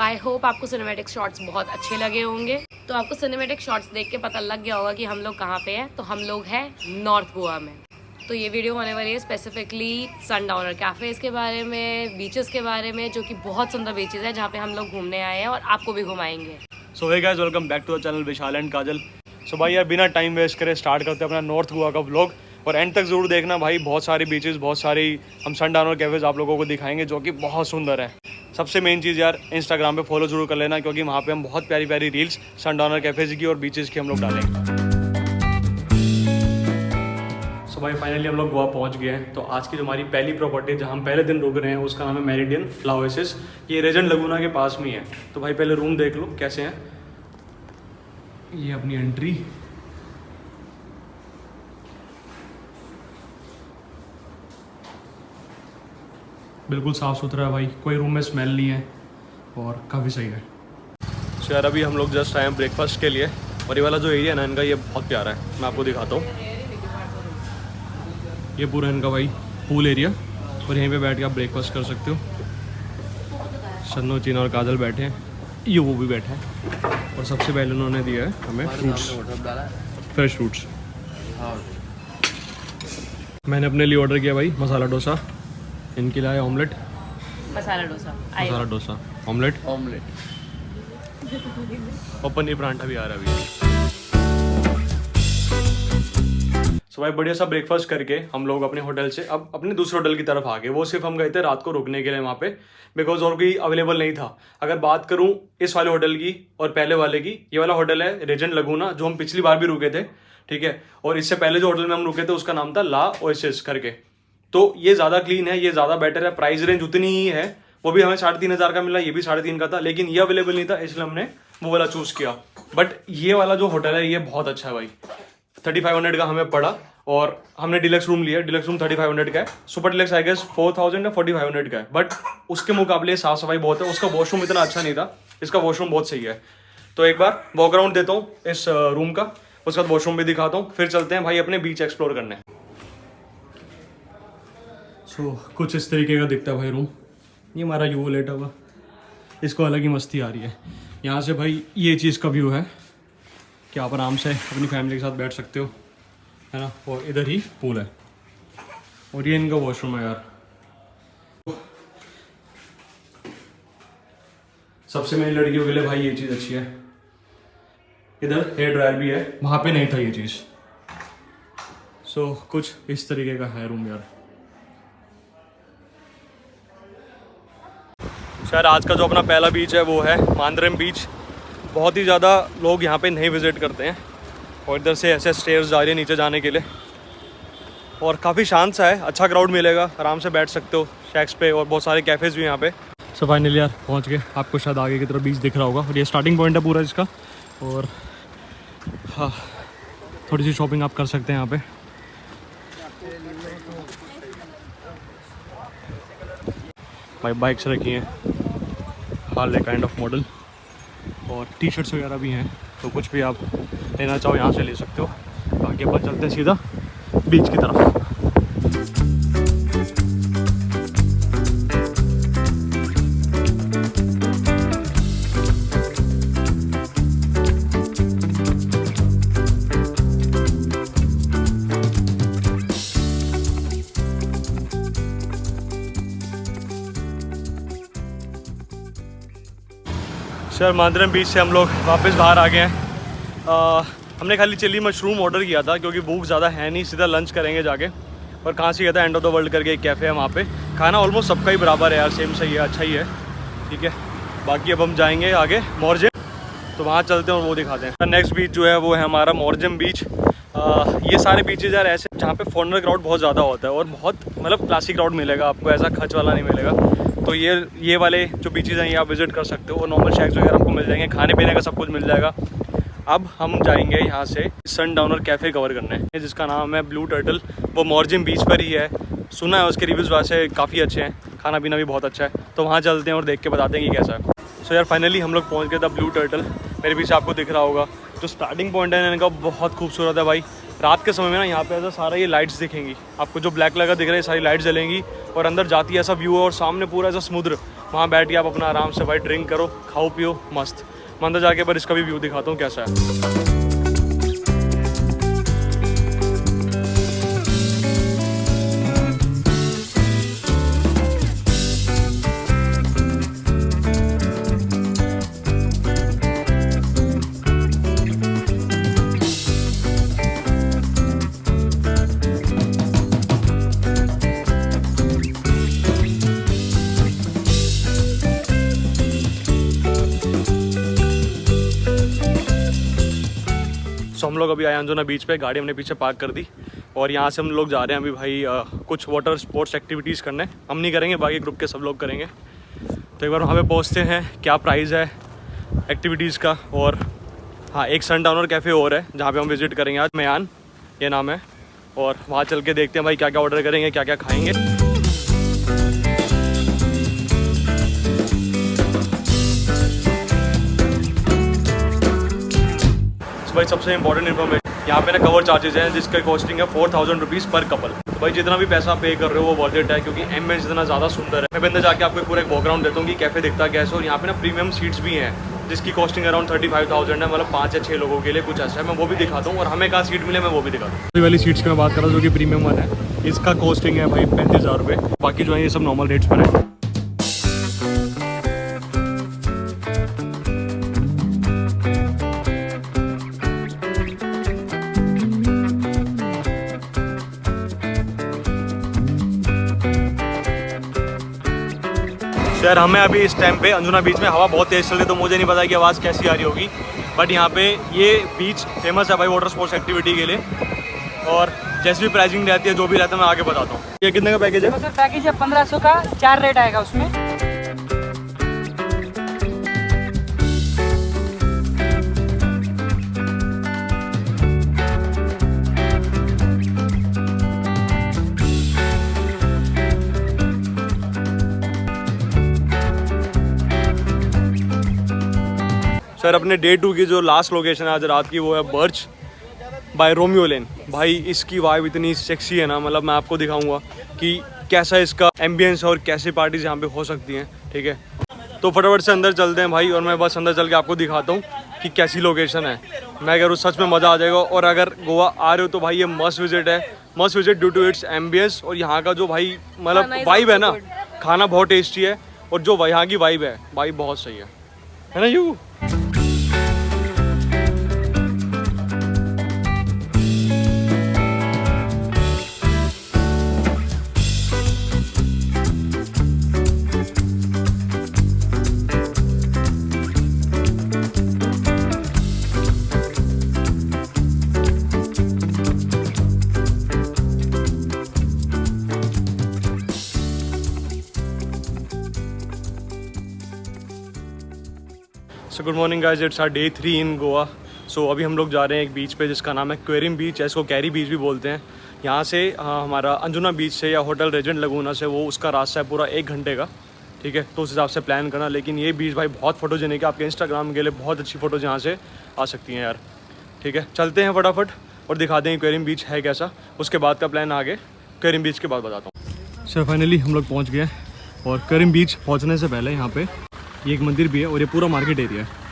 I hope आपको cinematic shots बहुत अच्छे लगे होंगे। तो आपको सिनेमैटिक शॉट्स देख के पता लग गया होगा कि हम लोग कहाँ पे हैं। तो हम लोग हैं नॉर्थ गोवा में। तो ये वीडियो होने वाली है स्पेसिफिकली सनडाउनर कैफ़ेज़ के बारे में, बीचेस के बारे में, जो कि बहुत सुंदर बीचेस है जहाँ पे हम लोग घूमने आए हैं और आपको भी घुमाएंगे। So hey guys, welcome back to the channel Vishal and Kajal. So भाई यार, बिना टाइम वेस्ट करे स्टार्ट करते हैं अपना नॉर्थ गोवा का व्लॉग और एंड तक ज़रूर देखना भाई। बहुत सारी बीचेस, बहुत सारी हम सनडाउनर कैफ़ेज़ आप लोगों को दिखाएंगे जो कि बहुत सुंदर है। सबसे मेन चीज़ यार, इंस्टाग्राम पे फॉलो जरूर कर लेना क्योंकि वहाँ पे हम बहुत प्यारी प्यारी रील्स सनडाउनर कैफ़ेज़ की और बीचेस की हम लोग डालेंगे। सो भाई फाइनली हम लोग गोवा पहुँच गए हैं। तो आज की जो हमारी पहली प्रॉपर्टी जहाँ हम पहले दिन रुक रहे हैं उसका नाम है मेरिडियन फ्लाओसिस। ये रेजेंट लगुना के पास में ही है। तो भाई पहले रूम देख लो कैसे हैं। ये अपनी एंट्री, बिल्कुल साफ़ सुथरा है भाई, कोई रूम में स्मेल नहीं है और काफ़ी सही है। सो यार अभी हम लोग जस्ट आए हैं ब्रेकफास्ट के लिए और ये वाला जो एरिया है ना इनका, ये बहुत प्यारा है। मैं आपको दिखाता हूँ। ये पूरा इनका भाई पूल एरिया और यहीं पे बैठ के आप ब्रेकफास्ट कर सकते हो। सन्नो, चीना और काजल बैठे हैं, ये वो भी बैठा है और सबसे पहले उन्होंने दिया है हमें फ्रूट्स, फ्रेश फ्रूट्स। मैंने अपने लिए ऑर्डर किया भाई मसाला डोसा, इनके लिए ऑमलेट, मसाला डोसा, ऑमलेट और पनीर परांठा भी आ रहा है अभी। सो भाई बढ़िया सा ब्रेकफास्ट करके हम लोग अपने होटल से अब अपने दूसरे होटल की तरफ आ गए। वो सिर्फ हम गए थे रात को रुकने के लिए वहाँ पे, बिकॉज और कोई अवेलेबल नहीं था। अगर बात करूँ इस वाले होटल की और पहले वाले की, ये वाला होटल है रेजेंट लगुना जो हम पिछली बार भी रुके थे, ठीक है। और इससे पहले जो होटल में हम रुके थे उसका नाम था ला ओएसिस करके। तो ये ज़्यादा क्लीन है, ये ज़्यादा बेटर है। प्राइस रेंज उतनी ही है, वो भी हमें 3,500 का मिला, ये भी 3,500 का था, लेकिन ये अवेलेबल नहीं था इसलिए हमने वो वाला चूज़ किया। बट ये वाला जो होटल है ये बहुत अच्छा है भाई। 3,500 का हमें पड़ा और हमने डिलक्स रूम लिया। डिलक्स रूम 3,500 का है। सुपर डिलक्स आई गेस 4,000 या 4,500 का है। बट उसके मुकाबले साफ सफाई बहुत है। उसका वॉशरूम इतना अच्छा नहीं था, इसका वॉशरूम बहुत सही है। तो एक बार वॉक अराउंड देता हूँ इस रूम का, उसके बाद वॉशरूम भी दिखाता हूँ, फिर चलते हैं भाई अपने बीच एक्सप्लोर करने। सो कुछ इस तरीके का दिखता है भाई रूम। ये हमारा यूवो लेटा हुआ, इसको अलग ही मस्ती आ रही है। यहाँ से भाई ये चीज़ का व्यू है कि आप आराम से अपनी फैमिली के साथ बैठ सकते हो, है ना। और इधर ही पूल है और ये इनका वॉशरूम है यार। सबसे मेन लड़कियों के लिए भाई ये चीज़ अच्छी है। इधर हेयर ड्रायर भी है, वहाँ पे नहीं था ये चीज़। सो कुछ इस तरीके का है रूम यार। शायद आज का जो अपना पहला बीच है वो है मांद्रेम बीच। बहुत ही ज़्यादा लोग यहाँ पे नहीं विज़िट करते हैं और इधर से ऐसे स्टेयर्स जा रही है नीचे जाने के लिए और काफ़ी शांत सा है। अच्छा क्राउड मिलेगा, आराम से बैठ सकते हो शैक्स पे और बहुत सारे कैफ़ेज़ भी यहाँ पे। सो फाइनली यार पहुँच गए। आपको शायद आगे की तरफ बीच दिख रहा होगा और ये स्टार्टिंग पॉइंट है पूरा इसका। और हाँ, थोड़ी सी शॉपिंग आप कर सकते हैं यहाँ पे। भाई बाइक्स रखी हैं, हार्ले काइंड ऑफ मॉडल, और टी शर्ट्स वगैरह भी हैं। तो कुछ भी आप लेना चाहो यहाँ से ले सकते हो। बाकी अपन चलते हैं सीधा बीच की तरफ। सर मांद्रेम बीच से हम लोग वापस बाहर आ गए हैं। हमने खाली चिली मशरूम ऑर्डर किया था क्योंकि भूख ज़्यादा है नहीं, सीधा लंच करेंगे जाके। और कहाँ से गया था, एंड ऑफ द वर्ल्ड करके एक कैफ़े है वहाँ पे। खाना ऑलमोस्ट सबका ही बराबर है यार, सेम सही है, अच्छा ही है, ठीक है। बाकी अब हम जाएंगे आगे मॉर्जेम, तो वहाँ चलते हैं और वो दिखाते हैं। नेक्स्ट बीच जो है वो है हमारा मॉर्जेम बीच। ये सारे बीचेज यार ऐसे जहाँ पे फॉरेनर क्राउड बहुत ज़्यादा होता है और बहुत मतलब क्लासिक क्राउड मिलेगा आपको, ऐसा खच वाला नहीं मिलेगा। तो ये वाले जो बीचेज हैं ये आप विज़िट कर सकते हो और नॉर्मल शैक्स वगैरह आपको मिल जाएंगे, खाने पीने का सब कुछ मिल जाएगा। अब हम जाएंगे यहाँ से सनडाउनर कैफ़े कवर करने, जिसका नाम है ब्लू टर्टल। वो मॉर्जिम बीच पर ही है, सुना है उसके रिव्यूज़ वैसे काफ़ी अच्छे हैं, खाना पीना भी बहुत अच्छा है। तो वहाँ चलते हैं और देख के बताते हैं कि कैसा है। सो यार फाइनली हम लोग पहुँच गए था ब्लू टर्टल। मेरे पीछे आपको दिख रहा होगा जो स्टार्टिंग पॉइंट है इनका बहुत खूबसूरत है भाई। रात के समय में ना यहाँ पे ऐसा सारा ये लाइट्स दिखेंगी आपको, जो ब्लैक कलर का दिख रहा है सारी लाइट्स जलेंगी और अंदर जाती है ऐसा व्यू है और सामने पूरा ऐसा समुद्र। वहाँ बैठ के आप अपना आराम से भाई ड्रिंक करो, खाओ पियो, मस्त। मैं अंदर जाके पर इसका भी व्यू दिखाता हूँ कैसा है। सो हम लोग अभी आए अंजुना बीच पे, गाड़ी हमने पीछे पार्क कर दी और यहाँ से हम लोग जा रहे हैं अभी भाई कुछ वाटर स्पोर्ट्स एक्टिविटीज़ करने। हम नहीं करेंगे, बाकी ग्रुप के सब लोग करेंगे। तो एक बार वहाँ पे पहुँचते हैं, क्या प्राइस है एक्टिविटीज़ का। और हाँ, एक सनडाउनर कैफ़े और है जहाँ पे हम विज़िट करेंगे आज, मयान ये नाम है। और वहाँ चल के देखते हैं भाई क्या क्या ऑर्डर करेंगे, क्या क्या खाएँगे। भाई सबसे इंपॉर्टेंट इन्फॉर्मेशन, यहाँ पे ना कवर चार्जेस हैं जिसका कॉस्टिंग है 4000 रुपीज़ पर कपल। तो भाई जितना भी पैसा पे कर रहे हो वो वर्थ इट है, क्योंकि एम्बियंस इतना ज़्यादा सुंदर है। मैं अंदर जाके आपको पूरा एक बैकग्राउंड देता हूँ कि कैफे दिखता कैसे। और यहाँ पे ना प्रीमियम सीट्स भी हैं जिसकी कॉस्टिंग अराउंड 35,000 है, मतलब 5 या 6 लोगों के लिए कुछ ऐसा है। मैं वो भी दिखाता हूँ और हमें कहाँ सीट मिले मैं वो भी दिखाता हूँ। ये वाली सीट्स की मैं बात कर रहा हूँ जो कि प्रीमियम वन है, इसका कॉस्टिंग है भाई 35,000 रुपये। बाकी जो है ये सब नॉर्मल रेट्स पर है। यार हमें अभी इस टाइम पे अंजुना बीच में हवा बहुत तेज़ चल रही है, तो मुझे नहीं पता कि आवाज़ कैसी आ रही होगी। बट यहाँ पे ये बीच फेमस है भाई वाटर स्पोर्ट्स एक्टिविटी के लिए। और जैसे भी प्राइसिंग रहती है, जो भी रहता है मैं आगे बताता हूँ। ये कितने का पैकेज है? सर पैकेज है 1500 का, 4 रेट आएगा उसमें। सर अपने डे 2 की जो लास्ट लोकेशन है आज रात की, वो है बर्च बाय रोमियो लेन। भाई इसकी वाइब इतनी सेक्सी है ना, मतलब मैं आपको दिखाऊंगा कि कैसा इसका एम्बियंस और कैसे पार्टीज यहाँ पे हो सकती हैं। ठीक है, तो फटाफट से अंदर चलते हैं भाई, और मैं बस अंदर चल के आपको दिखाता हूँ कि कैसी लोकेशन है। मैं कह रहा हूँ सच में मज़ा आ जाएगा। और अगर गोवा आ रहे हो तो भाई ये मस्ट विजिट है, must visit due to its ambience. और यहाँ का जो भाई मतलब वाइब है ना, खाना बहुत टेस्टी है और जो यहाँ की वाइब है भाई बहुत सही है ना you. So good morning guys, it's our day 3 in Goa. So अभी हम लोग जा रहे हैं एक बीच पे जिसका नाम है क्वेरियम बीच, इसको कैरी बीच भी बोलते हैं। यहाँ से हमारा अंजुना बीच से या होटल रेजेंट लगूना से वो उसका रास्ता है पूरा 1 घंटे का। ठीक है, तो उस हिसाब से प्लान करना। लेकिन ये बीच भाई बहुत फोटोजेनिक है, आपके इंस्टाग्राम के लिए बहुत अच्छी फ़ोटोज़ यहाँ से आ सकती हैं यार। ठीक है, चलते हैं फटाफट और दिखा देंगे क्वेरियम बीच है कैसा। उसके बाद का प्लान आगे क्वेरियम बीच के बाद बताता हूँ। सर फाइनली हम लोग पहुँच गए और क्वेरियम बीच पहुँचने से पहले यहाँ पर ये एक मंदिर भी है और ये पूरा मार्केट एरिया है।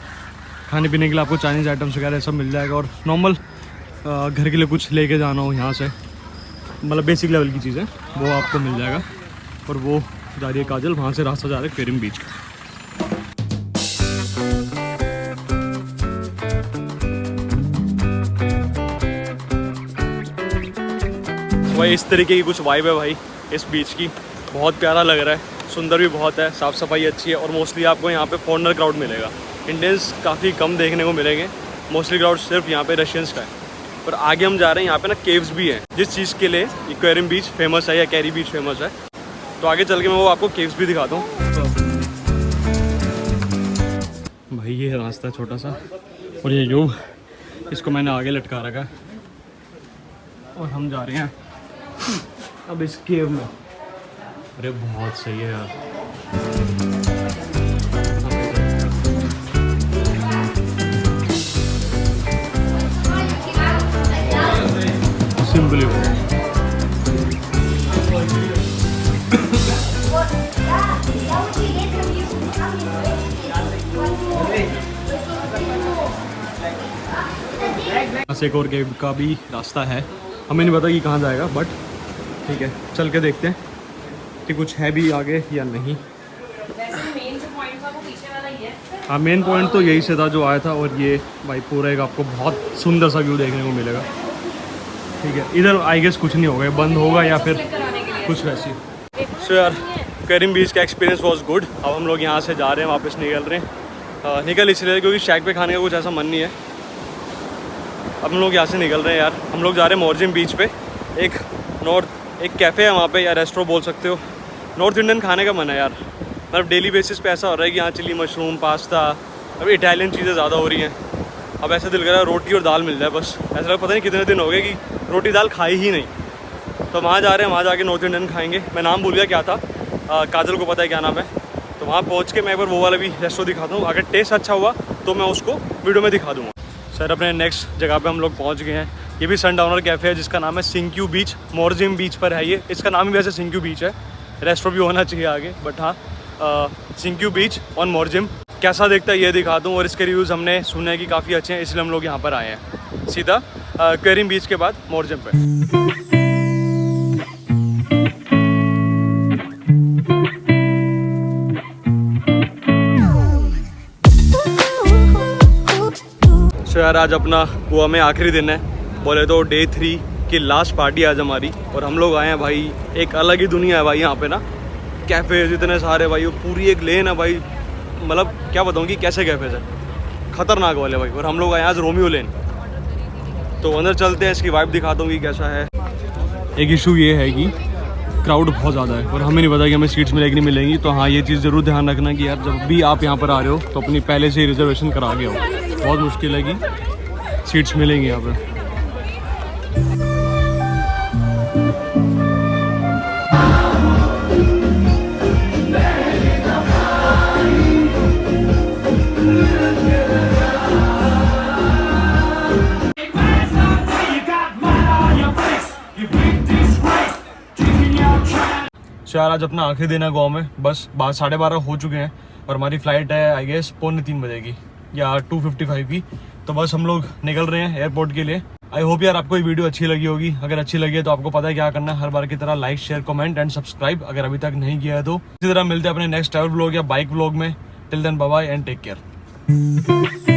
खाने पीने के लिए आपको चाइनीज़ आइटम्स वगैरह सब मिल जाएगा। और नॉर्मल घर के लिए कुछ लेके जाना हो यहाँ से, मतलब बेसिक लेवल की चीज़ें, वो आपको मिल जाएगा। और वो जा रही है काजल, वहाँ से रास्ता जा रहा है क्वेरियम बीच का। भाई इस तरीके की कुछ वाइब है भाई इस बीच की, बहुत प्यारा लग रहा है, सुंदर भी बहुत है, साफ़ सफाई अच्छी है। और मोस्टली आपको यहाँ पे फॉरेनर क्राउड मिलेगा, इंडियंस काफ़ी कम देखने को मिलेंगे। मोस्टली क्राउड सिर्फ यहाँ पे रशियंस का है। और आगे हम जा रहे हैं, यहाँ पे ना केव्स भी हैं, जिस चीज़ के लिए क्वेरियम बीच फेमस है या कैरी बीच फेमस है। तो आगे चल के मैं वो आपको केव्स भी दिखाता हूँ। भाई ये रास्ता छोटा सा और ये योग, इसको मैंने आगे लटका रखा है और हम जा रहे हैं अब इस केव में। अरे बहुत सही है यार। बस एक और केव का भी रास्ता है, हमें नहीं पता कि कहाँ जाएगा, बट ठीक है चल के देखते हैं कि कुछ है भी आगे या नहीं। हाँ मेन पॉइंट तो यही से था जो आया था, और ये भाई पूरा एक आपको बहुत सुंदर सा व्यू देखने को मिलेगा। ठीक है, इधर आई गेस कुछ नहीं होगा, बंद होगा या फिर कुछ वैसी। सो यार करीम बीच का एक्सपीरियंस वॉज गुड। अब हम लोग यहाँ से जा रहे हैं, वापस निकल रहे हैं। निकल इसलिए क्योंकि शैक पे खाने का कुछ ऐसा मन नहीं है। अब हम लोग यहाँ से निकल रहे हैं यार। हम लोग जा रहे हैं मोरजिम बीच पे। एक कैफ़े है वहाँ पे, या रेस्टोरेंट बोल सकते हो। नॉर्थ इंडियन खाने का मन है यार, मतलब डेली बेसिस पे ऐसा हो रहा है कि यहाँ चिली मशरूम, पास्ता, अब इटालियन चीज़ें ज़्यादा हो रही हैं। अब ऐसा दिल कर रहा है रोटी और दाल मिल जाए बस। ऐसा लगा पता नहीं कितने दिन हो गए कि रोटी दाल खाई ही नहीं। तो वहाँ जा रहे हैं, वहाँ जाके नॉर्थ इंडियन खाएंगे। मैं नाम भूल गया क्या था, काजल को पता है क्या नाम है। तो वहाँ पहुँच के मैं एक बार वो वाला भी रेस्टोरेंट दिखाता हूँ। अगर टेस्ट अच्छा हुआ तो मैं उसको वीडियो में दिखा दूँगा। सर अपने नेक्स्ट जगह पे हम लोग पहुँच गए हैं। ये भी सनडाउनर कैफ़े है जिसका नाम है सिंक्यू बीच। मोरजिम बीच पर है ये, इसका नाम ही वैसे सिंक्यू बीच है। रेस्टोरेंट भी होना चाहिए आगे, बट हाँ सिंक्यू बीच ऑन मोरजिम। कैसा दिखता है ये दिखा दूँ, और इसके रिव्यूज़ हमने सुने हैं कि काफ़ी अच्छे हैं, इसलिए हम लोग यहाँ पर आए हैं सीधा करीम बीच के बाद मोरजिम पे। तो यार आज अपना गोवा में आखिरी दिन है, बोले तो डे 3 की लास्ट पार्टी आज हमारी। और हम लोग आए हैं भाई, एक अलग ही दुनिया है भाई यहाँ पे ना। कैफ़े इतने सारे भाई, वो पूरी एक लेन है भाई, मतलब क्या बताऊँ कि कैसे कैफ़े है, ख़तरनाक वाले भाई। और हम लोग आए आज रोमियो लेन। तो अंदर चलते हैं, इसकी वाइब दिखाता हूँ कि कैसा है। एक इशू ये है कि क्राउड बहुत ज़्यादा है और हमें नहीं पता कि हमें सीट्स मिलेगी नहीं मिलेंगी। तो हाँ ये चीज़ ज़रूर ध्यान रखना कि यार जब भी आप यहाँ पर आ रहे हो तो अपनी पहले से ही रिजर्वेशन करा के हो। बहुत मुश्किल है कि सीट्स मिलेंगी यहाँ पर। यार आज अपना आखिरी दिन है गोवा में। बस 12:30 हो चुके हैं और हमारी फ़्लाइट है आई गेस 2:45 बजे की या 2:55 की। तो बस हम लोग निकल रहे हैं एयरपोर्ट के लिए। आई होप यार आपको ये वीडियो अच्छी लगी होगी। अगर अच्छी लगी है तो आपको पता है क्या करना है, हर बार की तरह like, share, comment and subscribe अगर अभी तक नहीं किया है तो। इसी तरह मिलते हैं अपने नेक्स्ट ट्रैवल व्लॉग या बाइक व्लॉग में। Till then bye bye and take care.